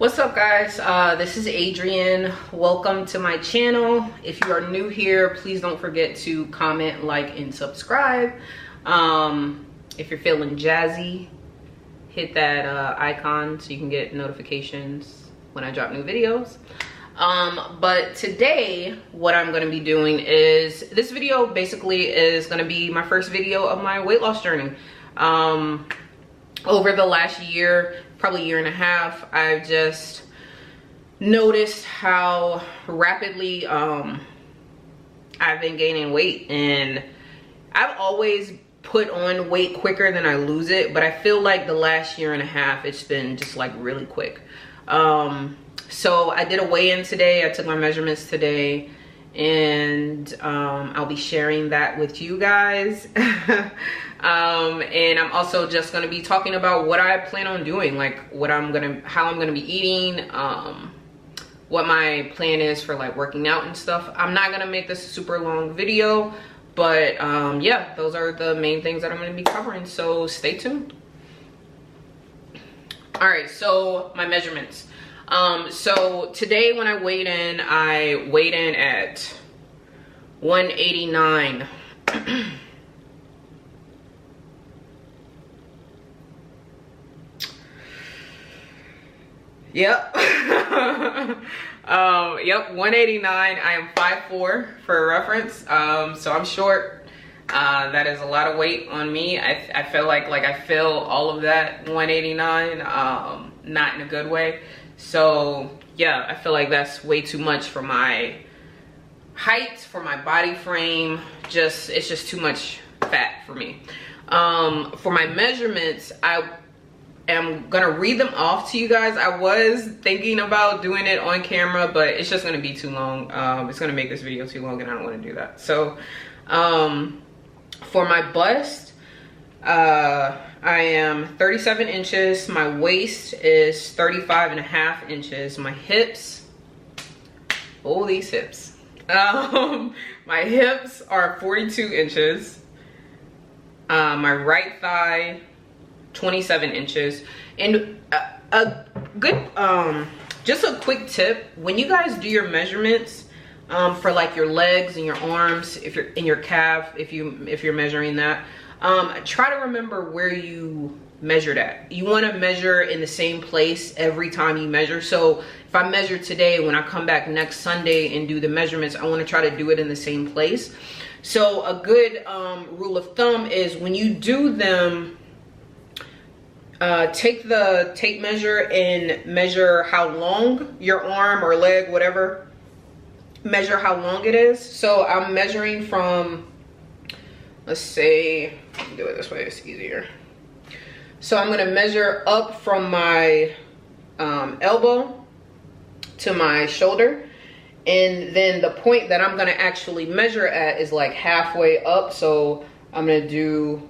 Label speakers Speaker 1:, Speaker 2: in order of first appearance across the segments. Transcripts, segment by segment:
Speaker 1: What's up, guys? This is Adrienne. Welcome to my channel. If you are new here, please don't forget to comment, like, and subscribe. If you're feeling jazzy, hit that icon so you can get notifications when I drop new videos. But today what I'm going to be doing is, this video basically is going to be my first video of my weight loss journey. Over the last year, probably year and a half, I've just noticed how rapidly I've been gaining weight, and I've always put on weight quicker than I lose it, but I feel like the last year and a half it's been just like really quick. So I did a weigh-in today. I took my measurements today, and I'll be sharing that with you guys. And I'm also just going to be talking about what I plan on doing, like how I'm gonna be eating, what my plan is for like working out and stuff. I'm not gonna make this a super long video, but yeah, those are the main things that I'm gonna be covering, so stay tuned. All right, so my measurements. So today when I weighed in at 189. Yep. Yep, 189. I am 5'4" for reference. So I'm short. That is a lot of weight on me. I feel like I feel all of that 189, not in a good way. So yeah, I feel like that's way too much for my height, for my body frame. It's just too much fat for me. For my measurements, I'm gonna read them off to you guys. I was thinking about doing it on camera, but it's just gonna be too long. It's gonna make this video too long, and I don't want to do that. So for my bust, I am 37 inches. My waist is 35.5 inches. My hips, oh, these hips. My hips are 42 inches. My right thigh, 27 inches. And a good just a quick tip, when you guys do your measurements for like your legs and your arms, if you're in your calf, if you're measuring that, try to remember where you measured at. You want to measure in the same place every time you measure. So if I measure today, when I come back next Sunday and do the measurements, I want to try to do it in the same place. So a good rule of thumb is, when you do them, take the tape measure and measure how long your arm or leg, whatever, measure how long it is. So I'm measuring from, let's say, do it this way, it's easier. So I'm gonna measure up from my elbow to my shoulder, and then the point that I'm gonna actually measure at is like halfway up. So I'm gonna do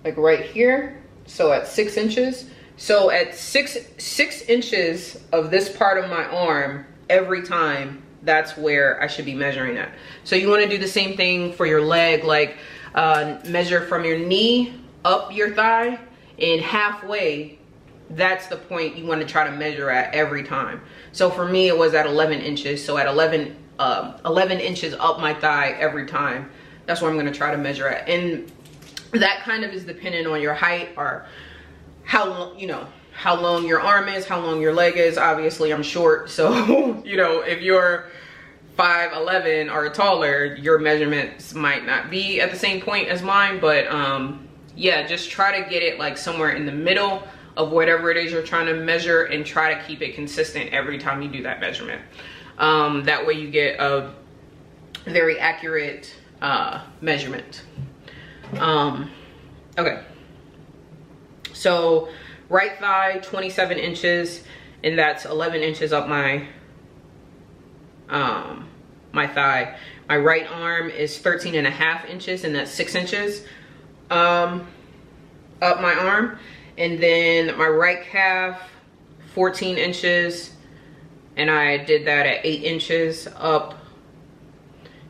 Speaker 1: like right here. So at 6 inches. So at six inches of this part of my arm every time, that's where I should be measuring at. So you want to do the same thing for your leg, like measure from your knee up your thigh, and halfway, that's the point you want to try to measure at every time. So for me, it was at 11 inches. So at 11 inches up my thigh every time, that's where I'm going to try to measure at. And that kind of is dependent on your height, or how long your arm is, how long your leg is. Obviously I'm short, so you know, if you're 5'11" or taller, your measurements might not be at the same point as mine. But yeah, just try to get it like somewhere in the middle of whatever it is you're trying to measure, and try to keep it consistent every time you do that measurement. That way you get a very accurate measurement. Okay, so right thigh, 27 inches, and that's 11 inches up my my thigh. My right arm is 13.5 inches, and that's 6 inches up my arm. And then my right calf, 14 inches, and I did that at 8 inches up.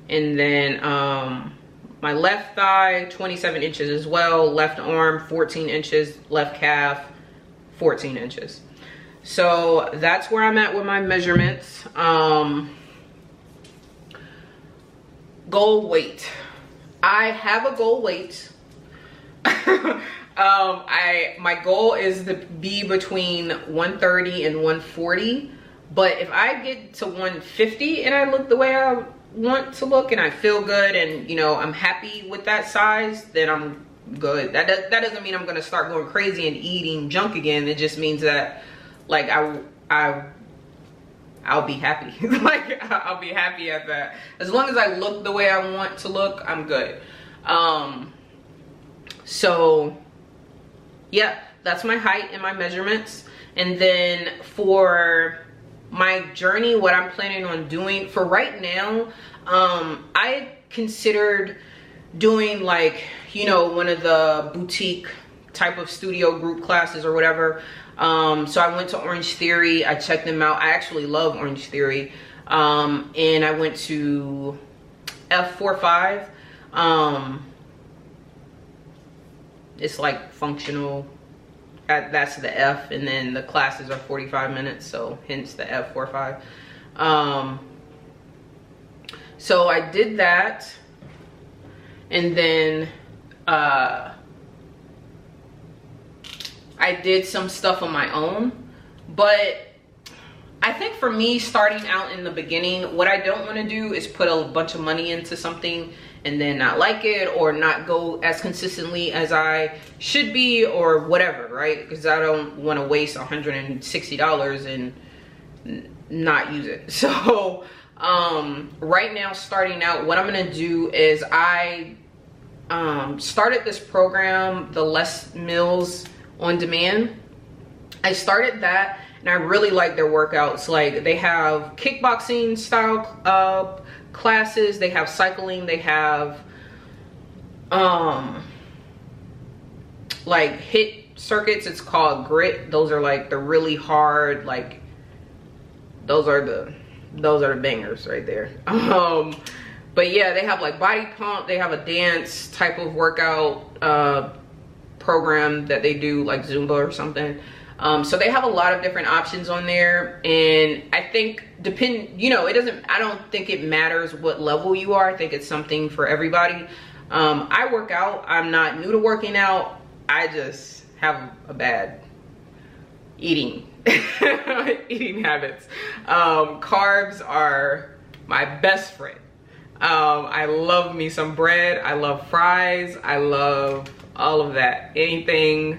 Speaker 1: And then my left thigh, 27 inches as well. Left arm, 14 inches. Left calf, 14 inches. So that's where I'm at with my measurements. Goal weight. I have a goal weight. My goal is to be between 130 and 140. But if I get to 150 and I look the way I want to look and I feel good and, you know, I'm happy with that size, then I'm good. That doesn't mean I'm going to start going crazy and eating junk again. It just means that, like, I'll be happy. Like, I'll be happy at that. As long as I look the way I want to look, I'm good. So yeah, that's my height and my measurements. And then for my journey, what I'm planning on doing for right now, I considered doing, like, you know, one of the boutique type of studio group classes or whatever. So I went to Orange Theory. I checked them out. I actually love Orange Theory. And I went to F45. It's like functional. That's the F, and then the classes are 45 minutes, so hence the F45. So I did that, and then I did some stuff on my own. But I think for me, starting out in the beginning, what I don't want to do is put a bunch of money into something and then not like it, or not go as consistently as I should be, or whatever, right? Because I don't want to waste $160 and not use it. So right now, starting out, what I'm gonna do is I started this program, the Les Mills On Demand. I started that, and I really like their workouts. Like, they have kickboxing style classes, they have cycling, they have like hit circuits. It's called grit. Those are like the really hard, like, those are the bangers right there. But yeah, they have like body pump, they have a dance type of workout program that they do, like Zumba or something. So they have a lot of different options on there, and I think you know, I don't think it matters what level you are. I think it's something for everybody. I work out. I'm not new to working out. I just have a bad eating habits. Carbs are my best friend. I love me some bread. I love fries. I love all of that. Anything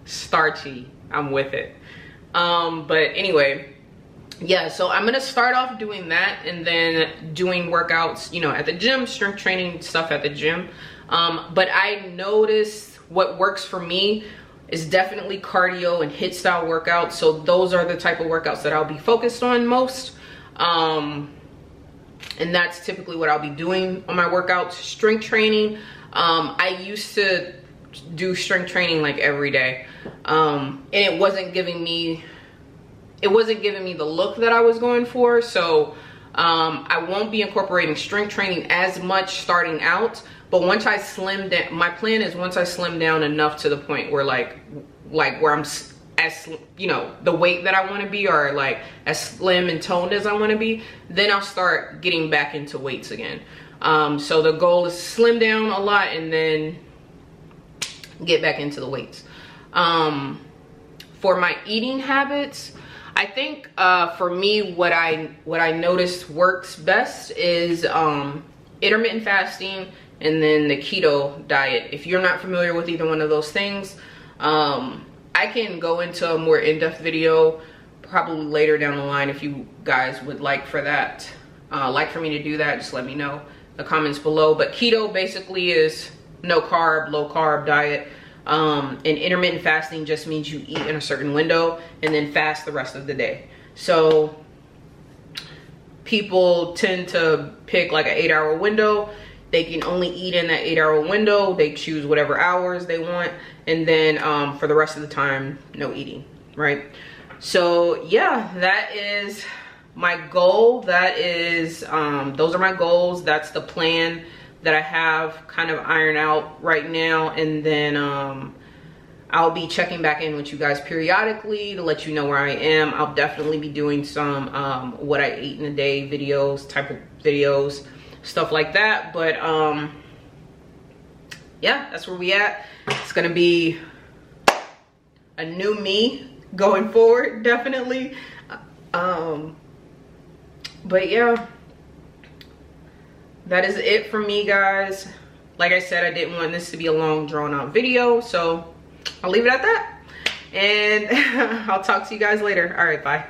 Speaker 1: starchy, I'm with it. But anyway, yeah, so I'm gonna start off doing that, and then doing workouts, you know, at the gym, strength training stuff at the gym. But I noticed what works for me is definitely cardio and HIIT style workouts. So those are the type of workouts that I'll be focused on most. And that's typically what I'll be doing on my workouts. Strength training, I used to do strength training like every day, and it wasn't giving me the look that I was going for. So I won't be incorporating strength training as much starting out. But once I slim down, my plan is once I slim down enough to the point where like where I'm as, you know, the weight that I want to be, or like as slim and toned as I want to be, then I'll start getting back into weights again. So the goal is to slim down a lot and then get back into the weights. For my eating habits, I think for me, what I noticed works best is intermittent fasting and then the keto diet. If you're not familiar with either one of those things, I can go into a more in-depth video probably later down the line if you guys would like for that. Like for me to do that, just let me know in the comments below. But keto basically is no carb, low carb diet. And intermittent fasting just means you eat in a certain window and then fast the rest of the day. So people tend to pick like an 8-hour window. They can only eat in that 8-hour window. They choose whatever hours they want, and then for the rest of the time, no eating, right? So yeah, that is my goal. That is those are my goals. That's the plan that I have kind of ironed out right now. And then I'll be checking back in with you guys periodically to let you know where I am. I'll definitely be doing some what I ate in a day videos, type of videos, stuff like that. But yeah, that's where we at. It's gonna be a new me going forward, definitely. But yeah, that is it for me, guys. Like I said, I didn't want this to be a long drawn out video, so I'll leave it at that, and I'll talk to you guys later. All right, bye.